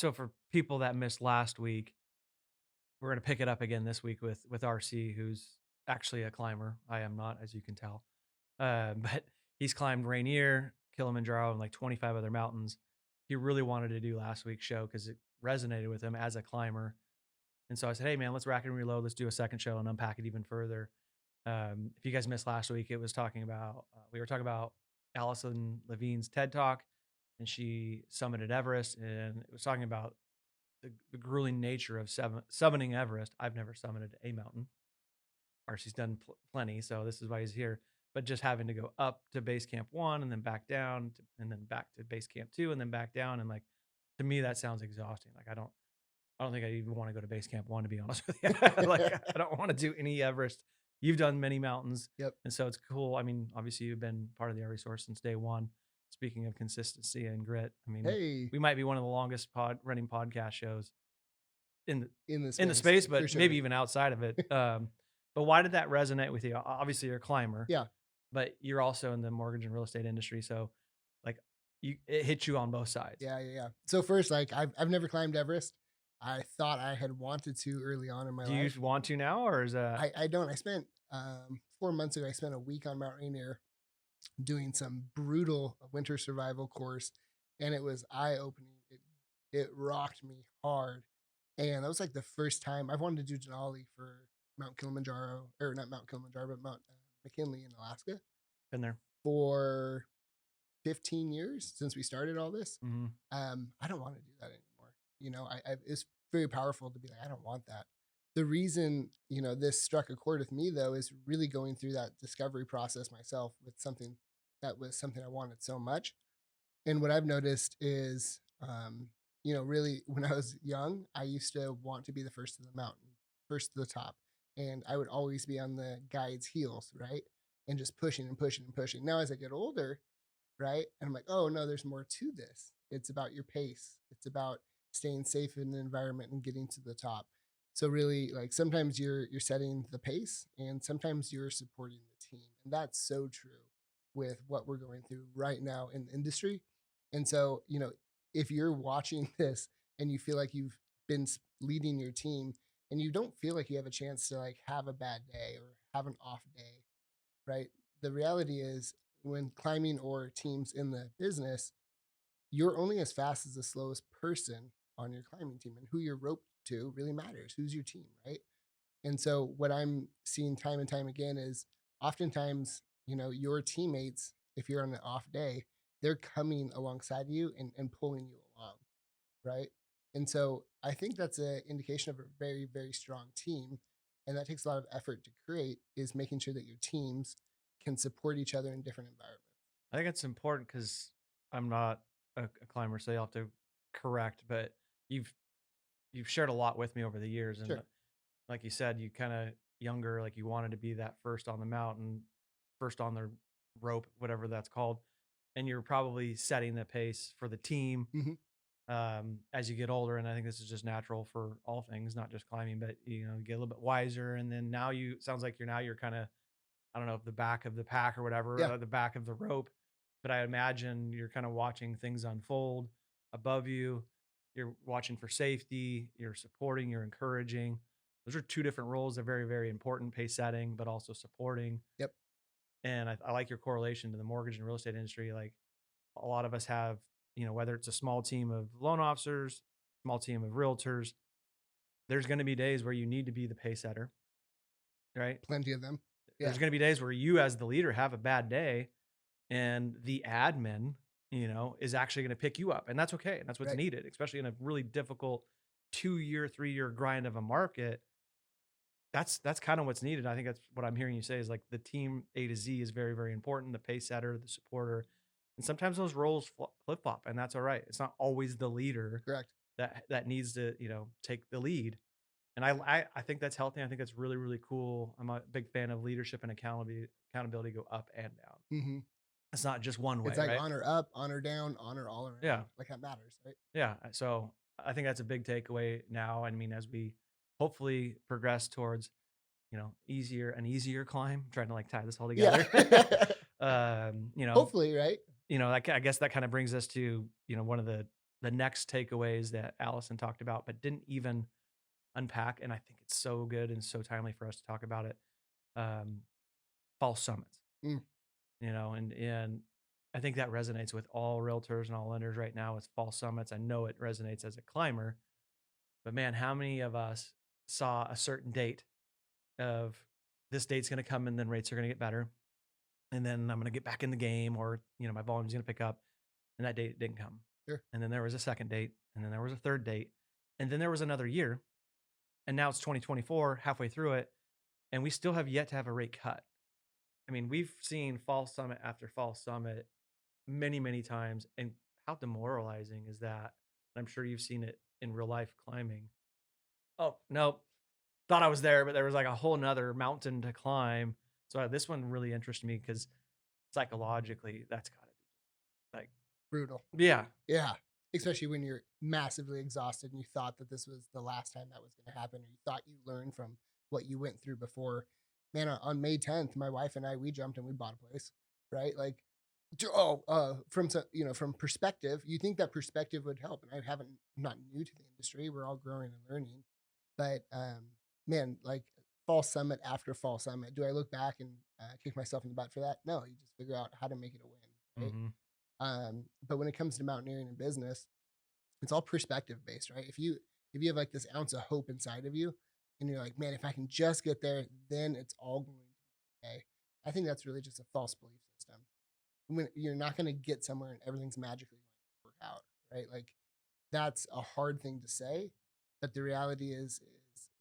So for people that missed last week, we're going to pick it up again this week with RC, who's actually a climber. I am not, as you can tell. But he's climbed Rainier, Kilimanjaro, and like 25 other mountains. He really wanted to do last week's show because it resonated with him as a climber. And so I said, hey, man, let's rack and reload. Let's do a second show and unpack it even further. If you guys missed last week, it was talking about, we were talking about Allison Levine's TED Talk, and she summited Everest. And it was talking about the grueling nature of summiting Everest. I've never summited a mountain. RC's done plenty, so this is why he's here. But just having to go up to base camp 1 and then back down and then back to base camp 2 and then back down, and like to me that sounds exhausting. Like I don't think I even want to go to base camp 1, to be honest with you. Like I don't want to do any Everest. You've done many mountains, Yep. and so it's cool. I mean, obviously you've been part of the Every Source since day 1. Speaking of consistency and grit, I mean, Hey, we might be one of the longest running podcast shows in in the the space, for but sure. maybe even outside of it. But why did that resonate with you? Obviously, you're a climber, Yeah. but you're also in the mortgage and real estate industry, so like it hit you on both sides. Yeah. So first, like I've never climbed Everest. I thought I had wanted to early on in my Do you life. want to now, or is that I don't. I spent 4 months ago. I spent a week on Mount Rainier doing some brutal winter survival course, and it was eye opening. It rocked me hard, and that was like the first time I've wanted to do Denali for Mount Kilimanjaro, or not Mount Kilimanjaro, but Mount McKinley in Alaska been there? for 15 years since we started all this. Hmm. I don't want to do that anymore. It's very powerful to be like, I don't want that. The reason, this struck a chord with me though, is really going through that discovery process myself with something that was something I wanted so much. And what I've noticed is, really when I was young, I used to want to be the first to the mountain, first to the top. And I would always be on the guide's heels, right? And just pushing and pushing and pushing. Now, as I get older, right? And I'm like, oh no, there's more to this. It's about your pace. It's about staying safe in the environment and getting to the top. So really, like sometimes you're setting the pace, and sometimes you're supporting the team, and that's so true with what we're going through right now in the industry. And so, if you're watching this and you feel like you've been leading your team and you don't feel like you have a chance to like have a bad day or have an off day, right? The reality is when climbing or teams in the business, you're only as fast as the slowest person on your climbing team, and who you're roped to really matters. Who's your team, right? And so what I'm seeing time and time again is oftentimes, your teammates, if you're on an off day, they're coming alongside you and pulling you along, right? And so I think that's an indication of a very, very strong team. And that takes a lot of effort to create, is making sure that your teams can support each other in different environments. I think it's important because I'm not a climber, so you'll have to correct. But you've you've shared a lot with me over the years, and Sure. like you said, you kind of younger, like you wanted to be that first on the mountain, first on the rope, whatever that's called, and you're probably setting the pace for the team Hmm. as you get older. And I think this is just natural for all things, not just climbing, but you get a little bit wiser. And then now sounds like you're kind of, I don't know, if the back of the pack or whatever, Yeah. the back of the rope. But I imagine you're kind of watching things unfold above you. You're watching for safety. You're supporting. You're encouraging. Those are two different roles. They're very, very important. Pace setting, but also supporting. Yep. And I like your correlation to the mortgage and real estate industry. Like a lot of us have, whether it's a small team of loan officers, small team of realtors, there's going to be days where you need to be the pace setter, right? Plenty of them. Yeah. There's going to be days where you, as the leader, have a bad day, and the admin, is actually going to pick you up, and that's okay. And that's what's Right. needed, especially in a really difficult 2-year, 3-year grind of a market. That's kind of what's needed. I think that's what I'm hearing you say is like the team A to Z is very, very important. The pace setter, the supporter, and sometimes those roles flip flop, and that's all right. It's not always the leader Correct. that needs to take the lead. And I think that's healthy. I think that's really, really cool. I'm a big fan of leadership and accountability go up and down. Hmm. It's not just one way, It's like right? honor up, honor down, honor all around. Yeah. Like that matters, right? Yeah. So I think that's a big takeaway now. I mean, as we hopefully progress towards, an easier climb, trying to like tie this all Yeah. together. um, you know, Hopefully, right? I guess that kind of brings us to, one of the the next takeaways that Allison talked about, but didn't even unpack. And I think it's so good and so timely for us to talk about it. Um, False summits, Mm, and I think that resonates with all realtors and all lenders right now with false summits. I know it resonates as a climber, but man, how many of us saw a certain date of this date's going to come and then rates are going to get better, and then I'm going to get back in the game, or my volume's going to pick up, and that date didn't come. sure. And then there was a second date, and then there was a third date, and then there was another year, and now it's 2024, halfway through it, and we still have yet to have a rate cut. I mean, we've seen false summit after false summit many, many times, and how demoralizing is that? I'm sure you've seen it in real life climbing. Oh, nope. Thought I was there, but there was like a whole nother mountain to climb. So this one really interested me because psychologically, that's gotta be like, Brutal. yeah. Yeah. Especially when you're massively exhausted and you thought that this was the last time that was going to happen, or you thought you learned from what you went through before. Man, on May 10th, my wife and I, we jumped and we bought a place, right? Like, from perspective, you think that perspective would help. And I'm not new to the industry. We're all growing and learning. But man, like fall summit after fall summit, do I look back and kick myself in the butt for that? No, you just figure out how to make it a win, right? Hmm. But when it comes to mountaineering and business, it's all perspective based, right? If you have like this ounce of hope inside of you, and you're like, man, if I can just get there, then it's all going to be okay. I think that's really just a false belief system. When you're not going to get somewhere and everything's magically going to work out, right? Like that's a hard thing to say, but the reality is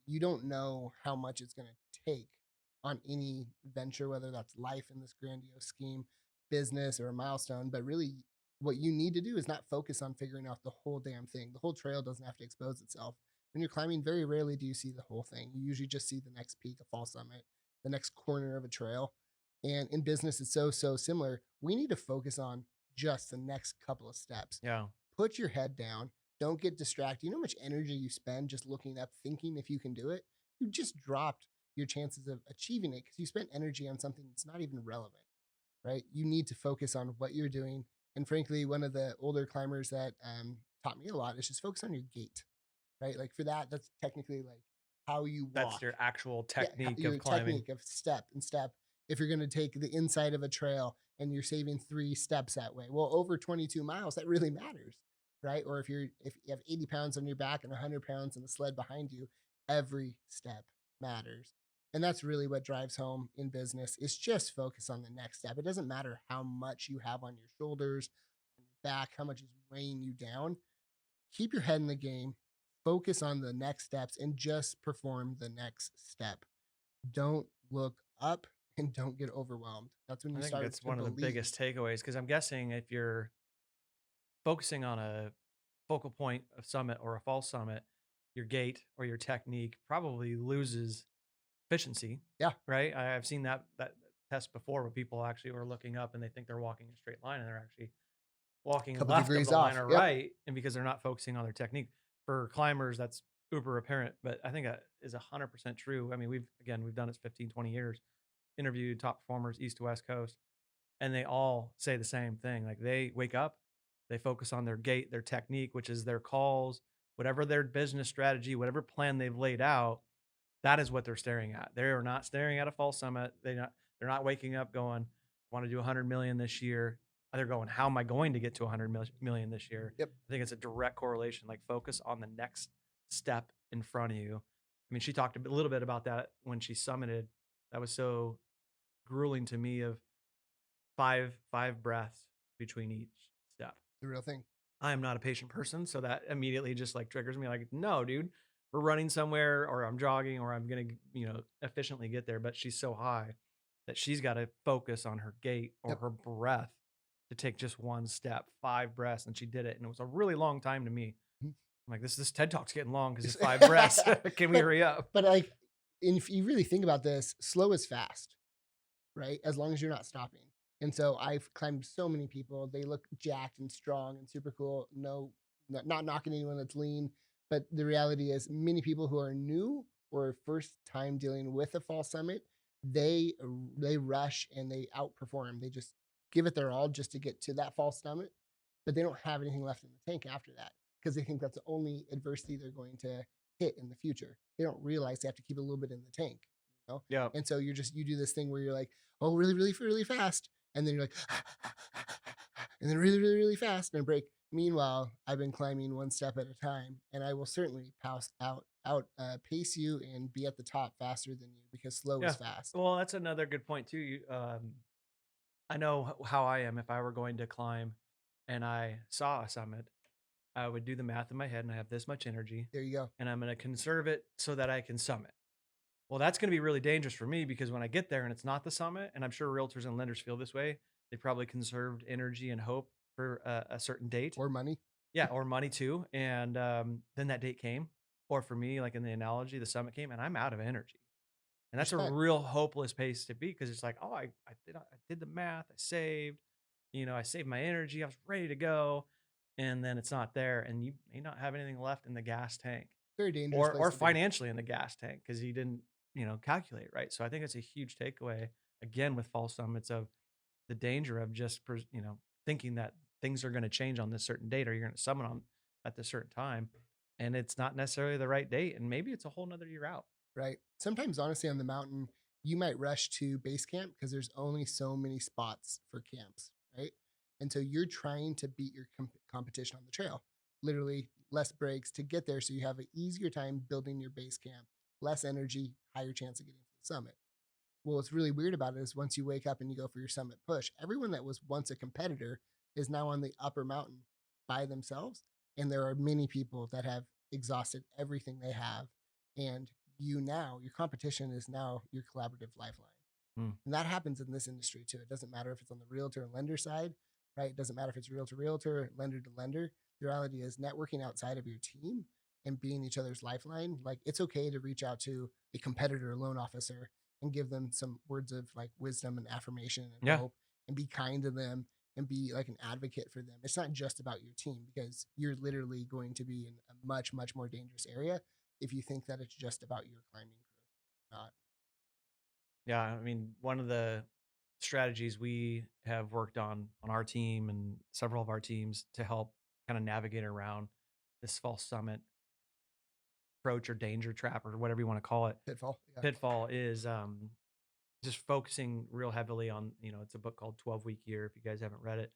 you don't know how much it's going to take on any venture, whether that's life in this grandiose scheme, business, or a milestone. But really, what you need to do is not focus on figuring out the whole damn thing. The whole trail doesn't have to expose itself. When you're climbing, very rarely do you see the whole thing. You usually just see the next peak, a fall summit, the next corner of a trail. And in business, it's so similar. We need to focus on just the next couple of steps. Yeah. Put your head down. Don't get distracted. You know how much energy you spend just looking up, thinking if you can do it? You just dropped your chances of achieving it because you spent energy on something that's not even relevant, right? You need to focus on what you're doing. And frankly, one of the older climbers that taught me a lot is just focus on your gait, right? Like for that, that's technically like how you That's walk. your actual Yeah, technique of your climbing. technique of step and step. If you're going to take the inside of a trail and you're saving 3 steps that way, well, over 22 miles, that really matters, right? Or if you have 80 pounds on your back and 100 pounds in the sled behind you, every step matters. And that's really what drives home in business is just focus on the next step. It doesn't matter how much you have on your shoulders, on your back, how much is weighing you down. Keep your head in the game, focus on the next steps, and just perform the next step. Don't look up and don't get overwhelmed. That's when I you think start that's to one of the believe. biggest takeaways because I'm guessing if you're focusing on a focal point of summit or a false summit, your gait or your technique probably loses efficiency, Yeah, right? I've seen that test before where people actually were looking up and they think they're walking a straight line and they're actually a walking couple left of degrees the line off. or Yep. right, and because they're not focusing on their technique. For climbers, that's uber apparent, but I think that is 100% true. I mean, we've done this 15, 20 years, interviewed top performers east to west coast, and they all say the same thing. Like they wake up, they focus on their gait, their technique, which is their calls, whatever their business strategy, whatever plan they've laid out, that is what they're staring at. They are not staring at a false summit. They're not waking up going, I want to do 100 million this year. They're going, how am I going to get to 100 million this year? Yep. I think it's a direct correlation. Like focus on the next step in front of you. I mean, she talked a little bit about that when she summited. That was so grueling to me of five breaths between each step. The real thing. I am not a patient person, so that immediately just like triggers me like, no, dude, we're running somewhere or I'm jogging or I'm going to, efficiently get there. But she's so high that she's got to focus on her gait or Yep. her breath to take just one step, 5 breaths. And she did it. And it was a really long time to me. Mhm. I'm like, this TED Talk's getting long because it's 5 breaths. Can we but hurry up? but like, and if you really think about this, slow is fast, right? As long as you're not stopping. And so I've climbed so many people. They look jacked and strong and super cool. No, not knocking anyone that's lean. But the reality is, many people who are new or first time dealing with a fall summit, they rush and they outperform. They just give it their all just to get to that fall summit. but they don't have anything left in the tank after that because they think that's the only adversity they're going to hit in the future. They don't realize they have to keep a little bit in the tank, you know? Yeah. And so you do this thing where you're like, oh, really, really, really fast. And then you're like, and then really, really, really fast and break. Meanwhile, I've been climbing one step at a time, and I will certainly pace you and be at the top faster than you because slow is Yeah. fast. Well, that's another good point too. I know how I am. If I were going to climb and I saw a summit, I would do the math in my head and I have this much energy There you go. and I'm going to conserve it so that I can summit. Well, that's going to be really dangerous for me because when I get there and it's not the summit, and I'm sure realtors and lenders feel this way, they probably conserved energy and hope for a certain date. Or money. Yeah, or money too. And then that date came, or for me, like in the analogy, the summit came, and I'm out of energy. And You're that's a spent. real hopeless pace to be because it's like, oh, I did the math, I saved, I saved my energy, I was ready to go, and then it's not there, and you may not have anything left in the gas tank Very dangerous or place to be. financially in the gas tank because you didn't, calculate right. So I think it's a huge takeaway again with fall summits of the danger of just thinking that things are going to change on this certain date or you're going to summon on at this certain time, and it's not necessarily the right date, and maybe it's a whole nother year out. Right. Sometimes, honestly, on the mountain, you might rush to base camp because there's only so many spots for camps, right? And so you're trying to beat your competition on the trail. Literally, less breaks to get there, so you have an easier time building your base camp, less energy, higher chance of getting to the summit. Well, what's really weird about it is once you wake up and you go for your summit push, everyone that was once a competitor is now on the upper mountain by themselves. And there are many people that have exhausted everything they have. And your competition is now your collaborative lifeline. Hmm. And that happens in this industry too. It doesn't matter if it's on the realtor and lender side, right? It doesn't matter if it's realtor to realtor, lender to lender. The reality is networking outside of your team and being each other's lifeline. Like it's okay to reach out to a competitor loan officer and give them some words of like wisdom and affirmation and Yeah. hope and be kind to them and be like an advocate for them. It's not just about your team because you're literally going to be in a much, much more dangerous area if you think that it's just about your climbing crew. Not. Yeah, I mean, one of the strategies we have worked on our team and several of our teams to help kind of navigate around this false summit approach or danger trap or whatever you want to call it, Pitfall. Yeah. pitfall is just focusing real heavily on, it's a book called 12-Week Year. If you guys haven't read it,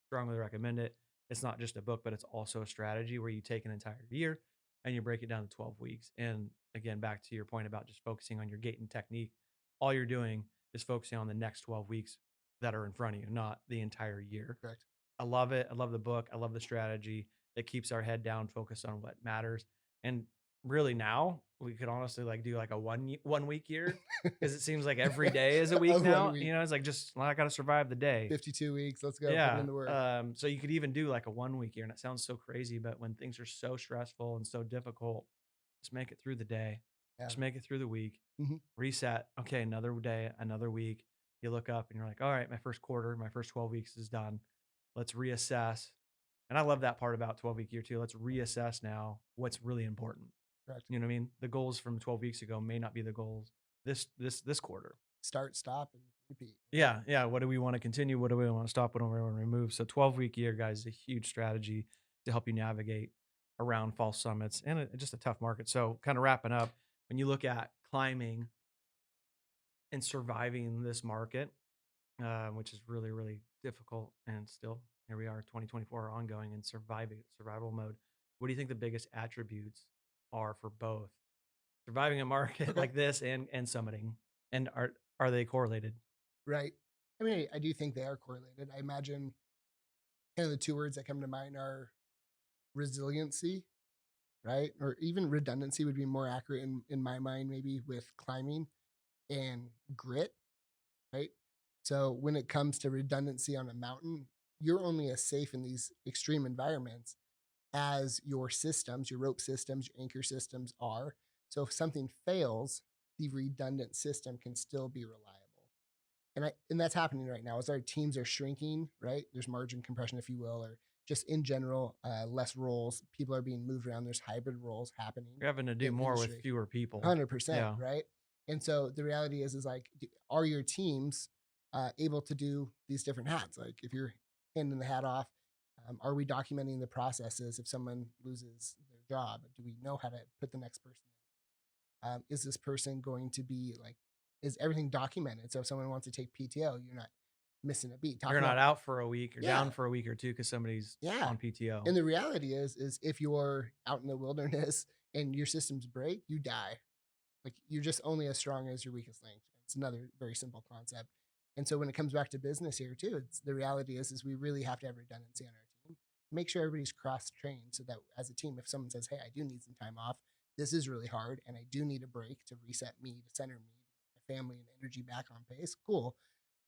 strongly recommend it. It's not just a book, but it's also a strategy where you take an entire year and you break it down to 12 weeks. And again, back to your point about just focusing on your gait and technique, all you're doing is focusing on the next 12 weeks that are in front of you, not the entire year. Correct. I love it. I love the book. I love the strategy that keeps our head down, focused on what matters. And really now we could honestly like do like a 1 week year because it seems like every day is a A week one now. week, It's like just well, I got to survive the day. 52 weeks. Let's go put in Yeah. the work. So you could even do like a 1 week year, and it sounds so crazy, but when things are so stressful and so difficult, just make it through the day. Yeah. Just make it through the week. Mhm. Reset. Okay, another day, another week. You look up and you're like, all right, my first quarter, my first 12 weeks is done. Let's reassess. And I love that part about 12-week year too. Let's reassess now what's really important. Correct. You know what I mean? The goals from 12 weeks ago may not be the goals this quarter. Start, stop, and repeat. Yeah, yeah. What do we want to continue? What do we want to stop? What do we want to remove? So 12-week year, guys, is a huge strategy to help you navigate around false summits and just a tough market. So kind of wrapping up, when you look at climbing and surviving this market, which is really, really difficult, and still here we are, 2024, ongoing in survival mode. What do you think the biggest attributes are for both surviving a market Okay. like this and summiting? And are they correlated? Right. I mean, I do think they are correlated. I imagine kind of the two words that come to mind are resiliency, right? Or even redundancy would be more accurate in my mind, maybe with climbing, and grit, right? So when it comes to redundancy on a mountain, you're only as safe in these extreme environments as your systems, your rope systems, your anchor systems are. So if something fails, the redundant system can still be reliable. And that's happening right now as our teams are shrinking, right? There's margin compression, if you will, or just in general, less roles. People are being moved around. There's hybrid roles happening You're having to do in more with industry. fewer people. 100%, Yeah. right? And so the reality is like, are your teams able to do these different hats? Like if you're handing the hat off, Are we documenting the processes if someone loses their job? Do we know how to put the next person in? Is this person going to be like, is everything documented? So if someone wants to take PTO, you're not missing a beat. You're Talking not about, out for a week or yeah, down for a week or two because somebody's yeah. on PTO. And the reality is if you're out in the wilderness and your systems break, you die. Like you're just only as strong as your weakest link. It's another very simple concept. And so when it comes back to business here too, it's the reality is we really have to have redundancy on our team. Make sure everybody's cross trained so that as a team, if someone says, "Hey, I do need some time off. This is really hard, and I do need a break to reset me, to center me, to get my family and energy back on pace." Cool.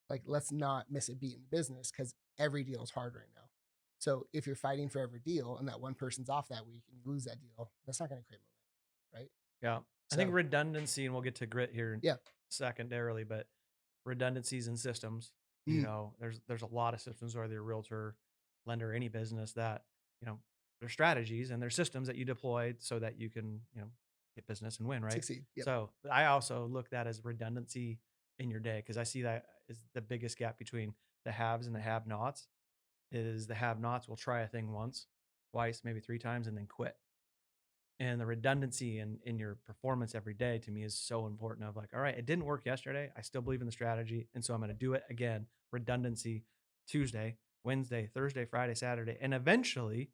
Like let's not miss a beat in the business because every deal is hard right now. So if you're fighting for every deal and that one person's off that week and you lose that deal, that's not going to create momentum, right? Yeah. I think So redundancy, and we'll get to grit here yeah. secondarily, but redundancies in systems, Mm, there's a lot of systems, whether you're a realtor, lender, any business that, you know, there's strategies and there's systems that you deploy so that you can, get business and win, right? succeed. Yep. So I also look that as redundancy in your day because I see that is the biggest gap between the haves and the have nots is the have nots will try a thing once, twice, maybe three times and then quit. And the redundancy in your performance every day to me is so important of like, all right, it didn't work yesterday. I still believe in the strategy. And so I'm going to do it again. Redundancy Tuesday, Wednesday, Thursday, Friday, Saturday. And eventually,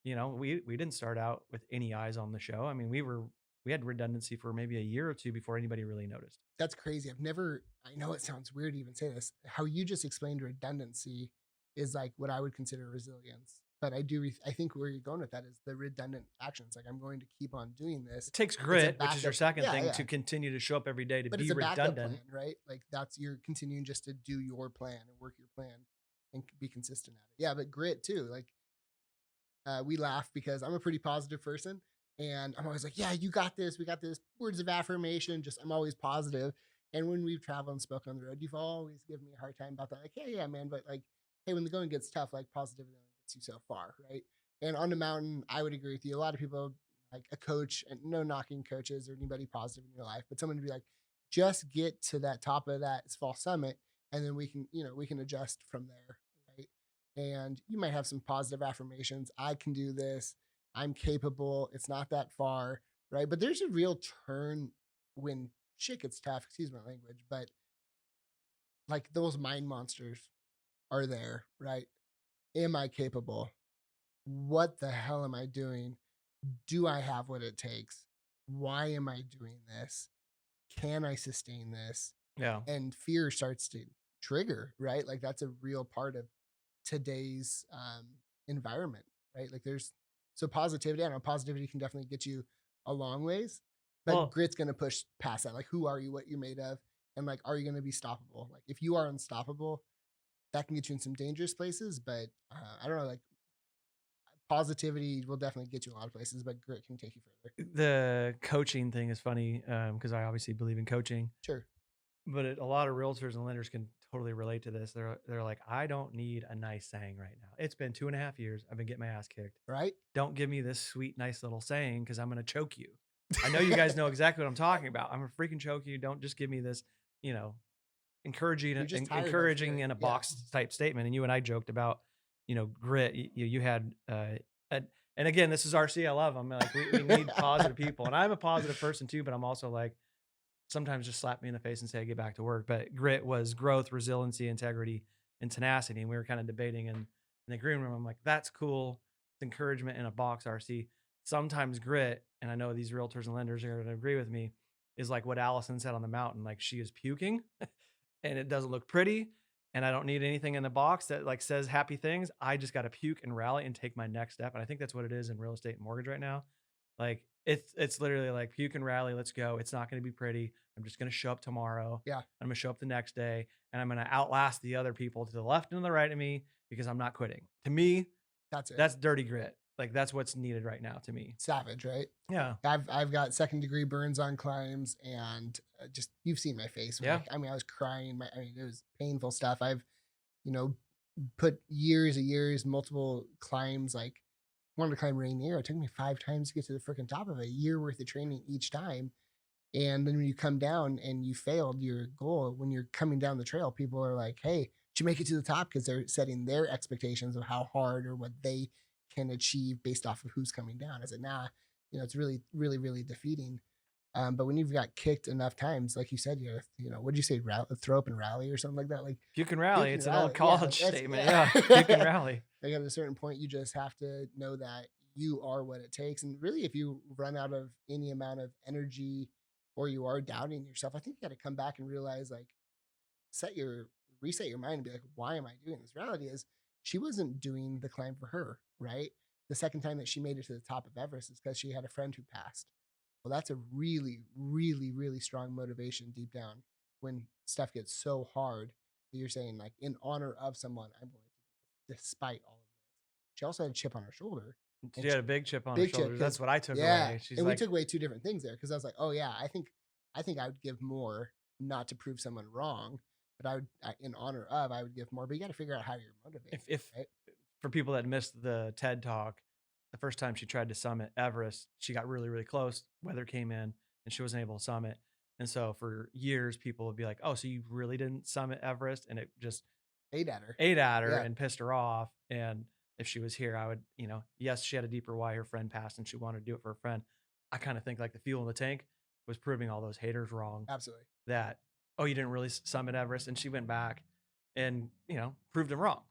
we didn't start out with any eyes on the show. I mean, we had redundancy for maybe a year or two before anybody really noticed. That's crazy. I know it sounds weird to even say this. How you just explained redundancy is like what I would consider resilience. But I think where you're going with that is the redundant actions. Like I'm going to keep on doing this. It takes It's a grit, which is your backup. second Yeah, thing, yeah. to continue to show up every day to But be it's a backup redundant. plan, right? Like that's you're continuing just to do your plan and work your plan and be consistent at it. Yeah, but grit too. Like we laugh because I'm a pretty positive person and I'm always like, yeah, you got this. We got this. Words of affirmation. Just I'm always positive. And when we've traveled and spoken on the road, you've always given me a hard time about that. Like, hey, yeah, man, but like, hey, when the going gets tough, like positivity only gets you so far, right? And on the mountain, I would agree with you. A lot of people like a coach, and no knocking coaches or anybody positive in your life, but someone to be like, just get to that top of that fall summit, and then we can adjust from there, right? And you might have some positive affirmations. I can do this. I'm capable. It's not that far, right? But there's a real turn when shit gets tough. Excuse my language, but like those mind monsters are there, right? Am I capable? What the hell am I doing? Do I have what it takes? Why am I doing this? Can I sustain this? Yeah. And fear starts to trigger, right? Like that's a real part of today's environment, right? Like there's so positivity. I don't know, positivity can definitely get you a long ways, but Well, grit's gonna push past that. Like who are you, what you're made of, and like are you gonna be stoppable? Like if you are unstoppable, that can get you in some dangerous places. But I don't know, like positivity will definitely get you in a lot of places, but grit can take you further. the coaching thing is funny because I obviously believe in coaching. Sure. But a lot of realtors and lenders can totally relate to this. They're like, I don't need a nice saying right now. It's been 2.5 years. I've been getting my ass kicked. Right. Don't give me this sweet, nice little saying because I'm going to choke you. I know you guys know exactly what I'm talking about. I'm going to freaking choke you. Don't just give me this, you know, You're just tired of encouraging hearing. in a Yeah. box type statement. And you and I joked about, grit. You had, a, and again, this is RC. I love them. Like we need positive people, and I'm a positive person too. But I'm also like sometimes just slap me in the face and say, get back to work. But grit was growth, resiliency, integrity, and tenacity. And we were kind of debating in the green room. I'm like, that's cool. It's encouragement in a box, RC. Sometimes grit, and I know these realtors and lenders are going to agree with me, is like what Allison said on the mountain. Like she is puking and it doesn't look pretty. And I don't need anything in the box that like says happy things. I just got to puke and rally and take my next step. And I think that's what it is in real estate and mortgage right now. Like it's literally like puke and rally. Let's go. It's not going to be pretty. I'm just going to show up tomorrow. Yeah. I'm going to show up the next day and I'm going to outlast the other people to the left and the right of me because I'm not quitting. To me, That's it. that's dirty grit. Like that's what's needed right now to me. Savage, right? Yeah. I've got second-degree burns on climbs, and just you've seen my face. Yeah. I mean, I was crying. It was painful stuff. I've, you know, put years and years, multiple climbs. Like wanted to climb Rainier. It took me 5 times to get to the freaking top of it. A year worth of training each time. And then when you come down and you failed your goal, when you're coming down the trail, people are like, "Hey, to make it to the top because they're setting their expectations of how hard or what they can achieve based off of who's coming down. I said, nah, it's really, really, really defeating. But when you've got kicked enough times, like you said, what'd you say, throw up and rally or something like that? Like, If you can you rally, can it's an old rally. Yeah, like college that's, statement. yeah. Yeah, if you can rally. Like at a certain point, you just have to know that you are what it takes. And really, if you run out of any amount of energy or you are doubting yourself, I think you got to come back and realize, like, reset your mind and be like, why am I doing this? Reality is she wasn't doing the climb for her, right? The second time that she made it to the top of Everest is because she had a friend who passed. Well, that's a really, really, really strong motivation deep down when stuff gets so hard that you're saying, like, in honor of someone, I'm going to, despite all of this. She also had a chip on her shoulder. She And had a big chip on her big chip, shoulders. That's because, what I took yeah. away. She's And we like, took away two different things there because I was like, oh, yeah, I think I would give more not to prove someone wrong, but in honor of, I would give more. But you got to figure out how you're motivated, if right? for people that missed the TED talk, the first time she tried to summit Everest, she got really, really close. Weather came in and she wasn't able to summit. And so for years, people would be like, oh, so you really didn't summit Everest? And it just Ate at her. ate at her Yeah, and pissed her off. And if she was here, I would, yes, she had a deeper why her friend passed and she wanted to do it for her friend. I kind of think like the fuel in the tank was proving all those haters wrong absolutely. that, oh, you didn't really summit Everest. And she went back and, proved them wrong.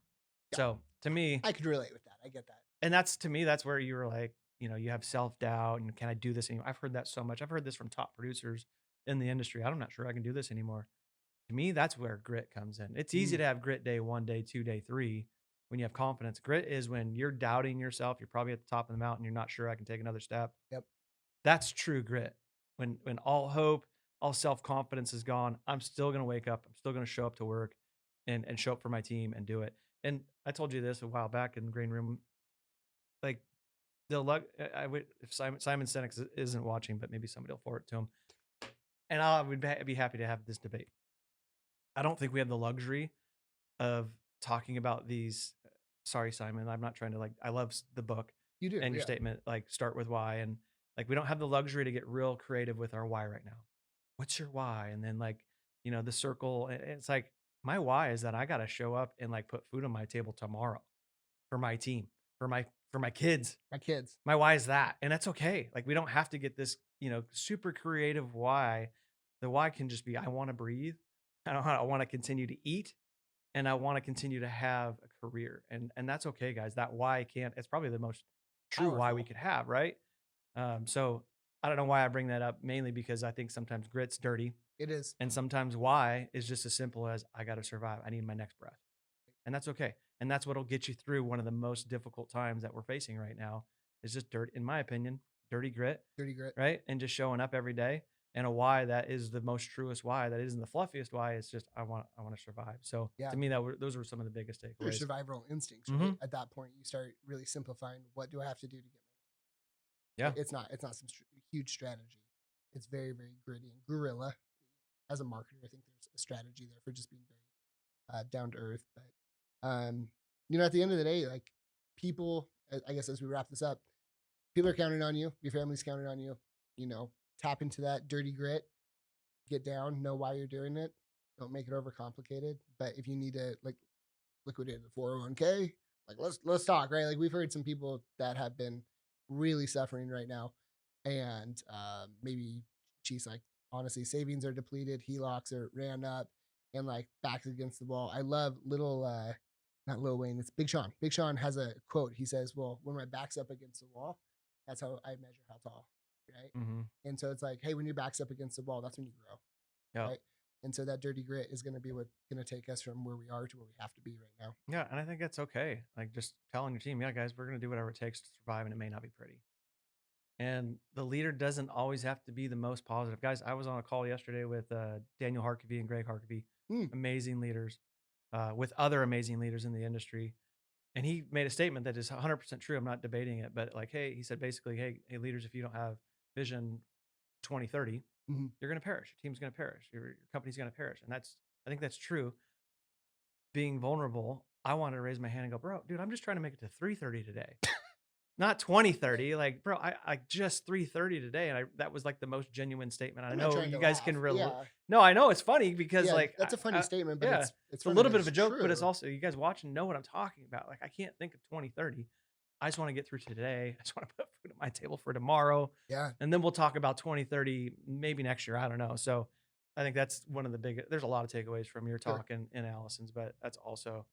Yeah, So to me, I could relate with that. I get that. and that's to me, that's where you were like, you have self doubt and can I do this anymore? I've heard that so much. I've heard this from top producers in the industry. I'm not sure I can do this anymore. To me, that's where grit comes in. It's easy Mm, to have grit day 1, day 2, day 3 when you have confidence. Grit is when you're doubting yourself. You're probably at the top of the mountain. You're not sure I can take another step. yep. That's true grit. When all hope, all self confidence is gone, I'm still gonna wake up. I'm still gonna show up to work and show up for my team and do it. And I told you this a while back in the green room. Like the luck, I would if Simon Sinek isn't watching, but maybe somebody will forward it to him. And I would be happy to have this debate. I don't think we have the luxury of talking about these. Sorry, Simon, I'm not trying to I love the book You do, and your yeah. statement, like start with why. And like, we don't have the luxury to get real creative with our why right now. What's your why? And then the circle, it's like, my why is that I got to show up and like put food on my table tomorrow for my team, for my kids. My kids. My why is that. And that's okay. Like, we don't have to get this, super creative why. The why can just be, I want to breathe. I want to continue to eat and I want to continue to have a career. And that's okay, guys. That why can't, it's probably the most true why we Powerful. could have, right? So I don't know why I bring that up, mainly because I think sometimes grit's dirty It is. and sometimes why is just as simple as I got to survive. I need my next breath. And that's okay. And that's what'll get you through one of the most difficult times that we're facing right now is just dirt, in my opinion, dirty grit, Dirty grit. right? And just showing up every day and a why that is the most truest why that isn't the fluffiest why. It's just I want to survive. So Yeah. to me, those were some of the biggest Your takeaways. survival instincts, Hmm. right? At that point, you start really simplifying what do I have to do to get Yeah. it's not some huge strategy. It's very, very gritty and guerrilla. As a marketer, I think there's a strategy there for just being very down to earth. But at the end of the day, like, people, I guess as we wrap this up, people are counting on you. Your family's counting on you. You know, tap into that dirty grit. Get down. Know why you're doing it. Don't make it overcomplicated. But if you need to, like, liquidate the 401k, like, let's talk, right? Like, we've heard some people that have been really suffering right now, and maybe she's like, honestly, savings are depleted, HELOCs are ran up, and like backs against the wall. I love not Lil Wayne, it's Big Sean. Big Sean has a quote. He says, well, when my back's up against the wall, that's how I measure how tall, right? Hmm. And so it's like, hey, when your back's up against the wall, that's when you grow, Yeah. right? And so that dirty grit is going to be what's going to take us from where we are to where we have to be right now. Yeah. And I think that's okay. Like, just telling your team, yeah, guys, we're going to do whatever it takes to survive and it may not be pretty. And the leader doesn't always have to be the most positive. Guys, I was on a call yesterday with Daniel Harkavy and Greg Harkavy, Mm, amazing leaders, with other amazing leaders in the industry. And he made a statement that is 100% true. I'm not debating it, but like, hey, he said basically, hey, leaders, if you don't have vision 2030, mm-hmm. you're going to perish. Your team's going to perish. Your company's going to perish. And I think that's true. Being vulnerable, I wanted to raise my hand and go, bro, dude, I'm just trying to make it to 330 today. Not 2030. Like, bro, I just 330 today, and that was like the most genuine statement. I I'm not know trying you to guys laugh. can Yeah. No, I know it's funny because Yeah, like that's a funny statement, but yeah, it's it's a funny little that bit of a it's joke, but it's true. also you guys watching know what I'm talking about. Like I can't think of 2030. I just want to get through today. I just want to put food at my table for tomorrow. Yeah, And then we'll talk about 2030 maybe next year. I don't know. So I think that's one of the big there's a lot of takeaways from your sure, talk and Allison's, but that's also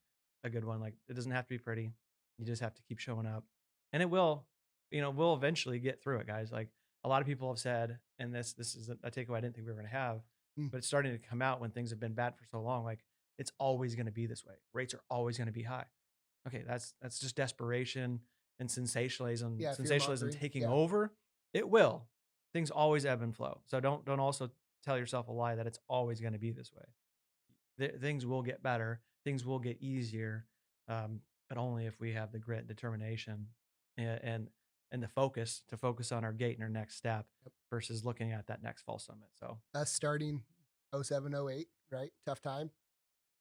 a good one. Like it doesn't have to be pretty. You just have to keep showing up. And it will, we'll eventually get through it, guys. Like a lot of people have said, and this is a takeaway I didn't think we were gonna have, mm, but it's starting to come out when things have been bad for so long. Like it's always gonna be this way. Rates are always gonna be high. Okay, that's just desperation and yeah, fear sensationalism mongering, taking yeah, over. It will. Things always ebb and flow. So don't also tell yourself a lie that it's always going to be this way. Things will get better. Things will get easier, but only if we have the grit, and determination, and and the focus to focus on our gate and our next step yep. versus looking at that next fall summit. So Us starting 07, 08, right? Tough time.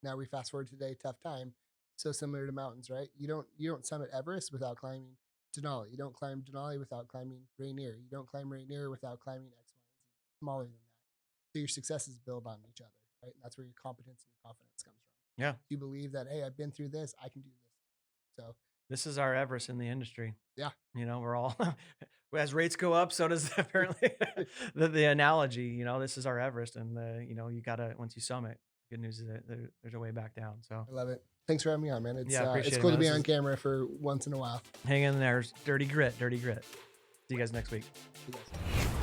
Now we fast forward today, tough time. So similar to mountains, right? You don't summit Everest without climbing Denali. You don't climb Denali without climbing Rainier. You don't climb Rainier without climbing X, Y, and Z. Smaller than that. So your successes build on each other, right? And that's where your competence and your confidence comes from. yeah, You believe that, hey, I've been through this, I can do this. So this is our Everest in the industry. yeah, We're all as rates go up, so does apparently the analogy. This is our Everest, and you gotta once you summit. Good news is that there's a way back down. So I love it. Thanks for having me on, man. yeah, It's appreciate it, cool to man. be This on is camera for once in a while. hang in there. Dirty grit, dirty grit. See you guys next week. You guys.